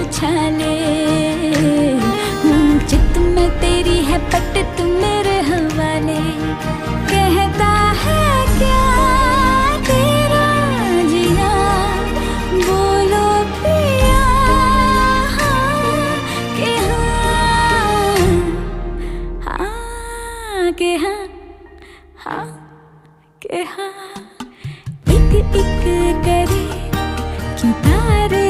उछाले। चित में तेरी है पट तू मेरे हवाले। कहता है क्या तेरा जिया, बोलो पिया हाँ के हाँ, हाँ के हाँ, हाँ के हाँ। एक एक करे क्यों तारे